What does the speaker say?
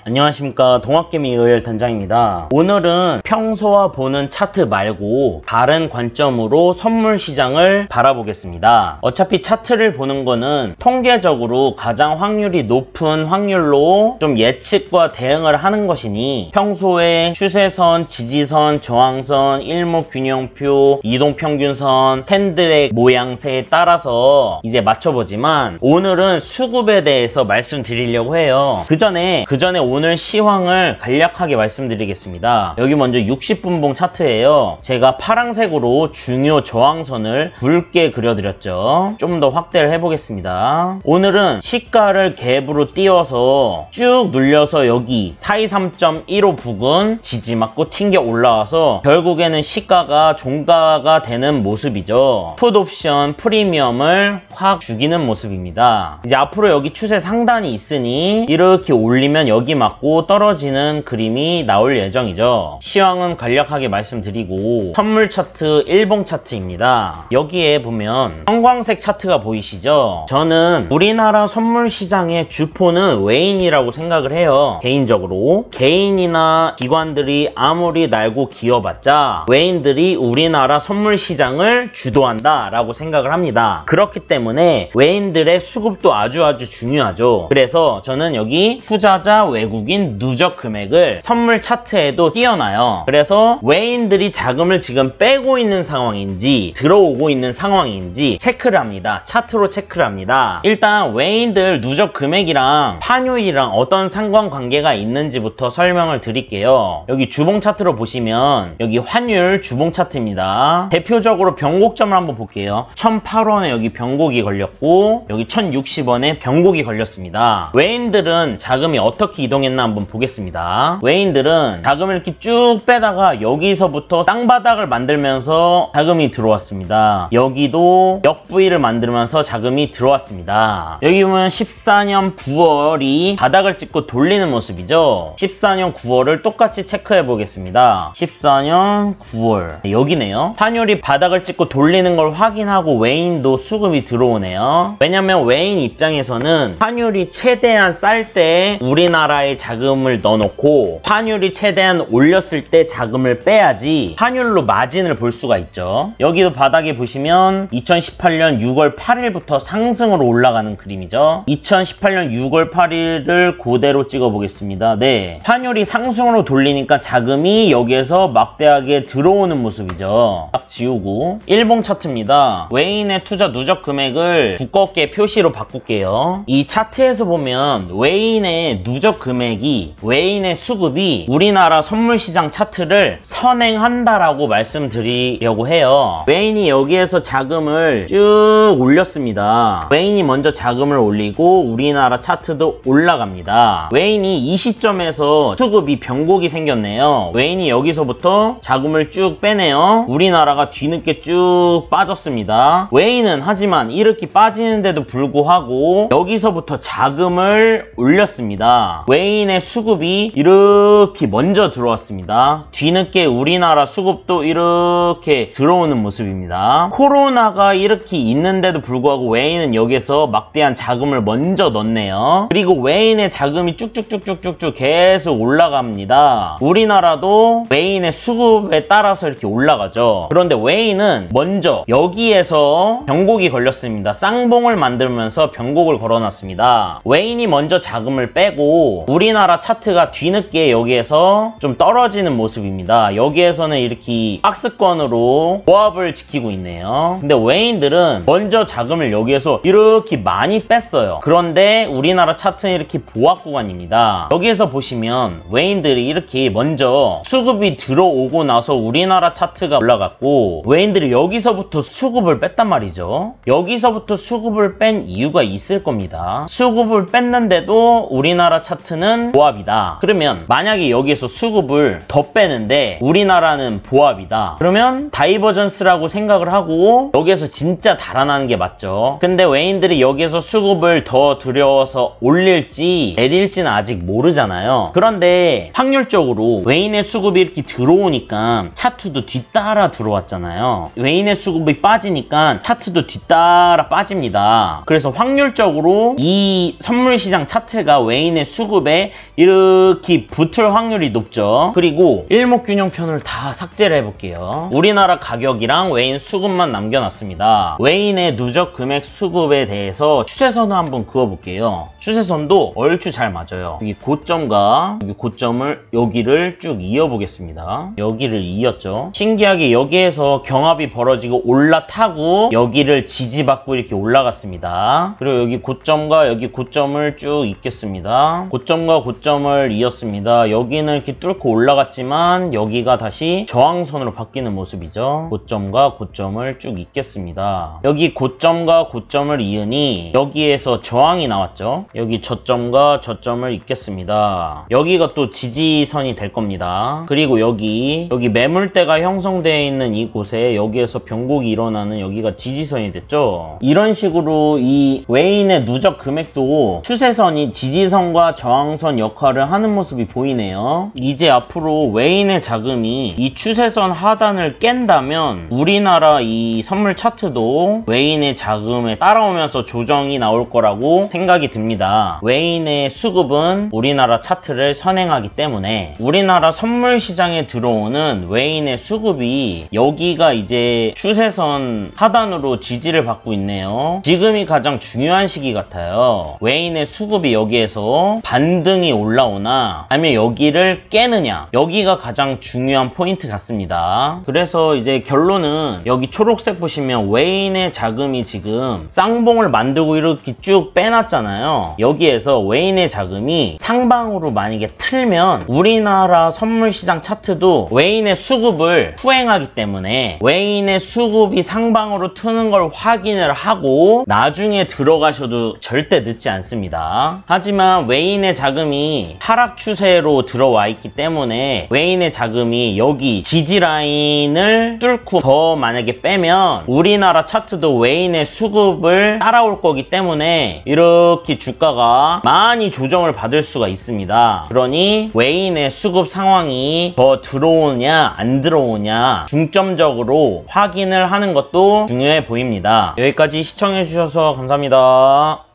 안녕하십니까, 동학개미 의열단장입니다. 오늘은 평소와 보는 차트 말고 다른 관점으로 선물 시장을 바라보겠습니다. 어차피 차트를 보는 거는 통계적으로 가장 확률이 높은 확률로 좀 예측과 대응을 하는 것이니 평소에 추세선, 지지선, 저항선, 일목균형표, 이동평균선, 캔들의 모양새에 따라서 이제 맞춰보지만 오늘은 수급에 대해서 말씀드리려고 해요. 그 전에 오늘 시황을 간략하게 말씀드리겠습니다. 여기 먼저 60분봉 차트예요. 제가 파란색으로 중요 저항선을 굵게 그려드렸죠. 좀 더 확대를 해보겠습니다. 오늘은 시가를 갭으로 띄워서 쭉 눌려서 여기 423.15 부근 지지 맞고 튕겨 올라와서 결국에는 시가가 종가가 되는 모습이죠. 풋옵션 프리미엄을 확 죽이는 모습입니다. 이제 앞으로 여기 추세 상단이 있으니 이렇게 올리면 여기 맞고 떨어지는 그림이 나올 예정이죠. 시황은 간략하게 말씀드리고 선물 차트 일봉 차트입니다. 여기에 보면 형광색 차트가 보이시죠? 저는 우리나라 선물 시장의 주포는 외인이라고 생각을 해요. 개인적으로 개인이나 기관들이 아무리 날고 기어봤자 외인들이 우리나라 선물 시장을 주도한다 라고 생각을 합니다. 그렇기 때문에 외인들의 수급도 아주 중요하죠. 그래서 저는 여기 투자자 외국인 누적 금액을 선물 차트에도 띄워놔요. 그래서 외인들이 자금을 지금 빼고 있는 상황인지 들어오고 있는 상황인지 체크를 합니다. 차트로 체크를 합니다. 일단 외인들 누적 금액이랑 환율이랑 어떤 상관관계가 있는지부터 설명을 드릴게요. 여기 주봉 차트로 보시면 여기 환율 주봉 차트입니다. 대표적으로 변곡점을 한번 볼게요. 1008원에 여기 변곡이 걸렸고 여기 1060원에 변곡이 걸렸습니다. 외인들은 자금이 어떻게 이동했나 한번 보겠습니다. 외인들은 자금을 이렇게 쭉 빼다가 여기서부터 쌍바닥을 만들면서 자금이 들어왔습니다. 여기도 역부위를 만들면서 자금이 들어왔습니다. 여기 보면 14년 9월이 바닥을 찍고 돌리는 모습이죠. 14년 9월을 똑같이 체크해 보겠습니다. 14년 9월 여기네요. 환율이 바닥을 찍고 돌리는 걸 확인하고 외인도 수급이 들어오네요. 왜냐면 외인 입장에서는 환율이 최대한 쌀 때 우리나라에 자금을 넣어놓고 환율이 최대한 올렸을 때 자금을 빼야지 환율로 마진을 볼 수가 있죠. 여기도 바닥에 보시면 2018년 6월 8일부터 상승으로 올라가는 그림이죠. 2018년 6월 8일을 그대로 찍어 보겠습니다. 네, 환율이 상승으로 돌리니까 자금이 여기에서 막대하게 들어오는 모습이죠. 딱 지우고 일봉 차트입니다. 외인의 투자 누적 금액을 두껍게 표시로 바꿀게요. 이 차트에서 보면 외인의 누적 금액이 외인의 수급이 우리나라 선물시장 차트를 선행한다라고 말씀드리려고 해요. 외인이 여기에서 자금을 쭉 올렸습니다. 외인이 먼저 자금을 올리고 우리나라 차트도 올라갑니다. 외인이 이 시점에서 수급이 변곡이 생겼네요. 외인이 여기서부터 자금을 쭉 빼네요. 우리나라가 뒤늦게 쭉 빠졌습니다. 외인은 하지만 이렇게 빠지는데도 불구하고 여기서부터 자금을 올렸습니다. 외인의 수급이 이렇게 먼저 들어왔습니다. 뒤늦게 우리나라 수급도 이렇게 들어오는 모습입니다. 코로나가 이렇게 있는데도 불구하고 외인은 여기서 막대한 자금을 먼저 넣네요. 그리고 외인의 자금이 쭉쭉쭉쭉쭉 계속 올라갑니다. 우리나라도 외인의 수급에 따라서 이렇게 올라가죠. 그런데 외인은 먼저 여기에서 변곡이 걸렸습니다. 쌍봉을 만들면서 변곡을 걸어놨습니다. 외인이 먼저 자금을 빼고 우리나라 차트가 뒤늦게 여기에서 좀 떨어지는 모습입니다. 여기에서는 이렇게 박스권으로 보합을 지키고 있네요. 근데 외인들은 먼저 자금을 여기에서 이렇게 많이 뺐어요. 그런데 우리나라 차트는 이렇게 보합 구간입니다. 여기에서 보시면 외인들이 이렇게 먼저 수급이 들어오고 나서 우리나라 차트가 올라갔고 외인들이 여기서부터 수급을 뺐단 말이죠. 여기서부터 수급을 뺀 이유가 있을 겁니다. 수급을 뺐는데도 우리나라 차트는 보합이다. 그러면 만약에 여기에서 수급을 더 빼는데 우리나라는 보합이다. 그러면 다이버전스라고 생각을 하고 여기에서 진짜 달아나는 게 맞죠. 근데 외인들이 여기에서 수급을 더 들여서 올릴지 내릴지는 아직 모르잖아요. 그런데 확률적으로 외인의 수급이 이렇게 들어오니까 차트도 뒤따라 들어왔잖아요. 외인의 수급이 빠지니까 차트도 뒤따라 빠집니다. 그래서 확률적으로 이 선물시장 차트가 외인의 수급에 수급에 이렇게 붙을 확률이 높죠. 그리고 일목균형편을 다 삭제를 해볼게요. 우리나라 가격이랑 외인 수급만 남겨놨습니다. 외인의 누적 금액 수급에 대해서 추세선을 한번 그어볼게요. 추세선도 얼추 잘 맞아요. 여기 고점과 여기 고점을 여기를 쭉 이어보겠습니다. 여기를 이었죠. 신기하게 여기에서 경합이 벌어지고 올라타고 여기를 지지받고 이렇게 올라갔습니다. 그리고 여기 고점과 여기 고점을 쭉 잇겠습니다. 고점과 고점을 이었습니다. 여기는 이렇게 뚫고 올라갔지만 여기가 다시 저항선으로 바뀌는 모습이죠. 고점과 고점을 쭉 잇겠습니다. 여기 고점과 고점을 이으니 여기에서 저항이 나왔죠. 여기 저점과 저점을 잇겠습니다. 여기가 또 지지선이 될 겁니다. 그리고 여기 매물대가 형성되어 있는 이곳에 여기에서 변곡이 일어나는 여기가 지지선이 됐죠. 이런 식으로 이 외인의 누적 금액도 추세선이 지지선과 저항선 역할을 하는 모습이 보이네요. 이제 앞으로 외인의 자금이 이 추세선 하단을 깬다면 우리나라 이 선물 차트도 외인의 자금에 따라오면서 조정이 나올 거라고 생각이 듭니다. 외인의 수급은 우리나라 차트를 선행하기 때문에 우리나라 선물 시장에 들어오는 외인의 수급이 여기가 이제 추세선 하단으로 지지를 받고 있네요. 지금이 가장 중요한 시기 같아요. 외인의 수급이 여기에서 반등이 올라오나 아니면 여기를 깨느냐, 여기가 가장 중요한 포인트 같습니다. 그래서 이제 결론은 여기 초록색 보시면 외인의 자금이 지금 쌍봉을 만들고 이렇게 쭉 빼놨잖아요. 여기에서 외인의 자금이 상방으로 만약에 틀면 우리나라 선물시장 차트도 외인의 수급을 후행하기 때문에 외인의 수급이 상방으로 트는 걸 확인을 하고 나중에 들어가셔도 절대 늦지 않습니다. 하지만 외인의 자금이 하락 추세로 들어와 있기 때문에 외인의 자금이 여기 지지 라인을 뚫고 더 만약에 빼면 우리나라 차트도 외인의 수급을 따라올 거기 때문에 이렇게 주가가 많이 조정을 받을 수가 있습니다. 그러니 외인의 수급 상황이 더 들어오냐 안 들어오냐 중점적으로 확인을 하는 것도 중요해 보입니다. 여기까지 시청해 주셔서 감사합니다.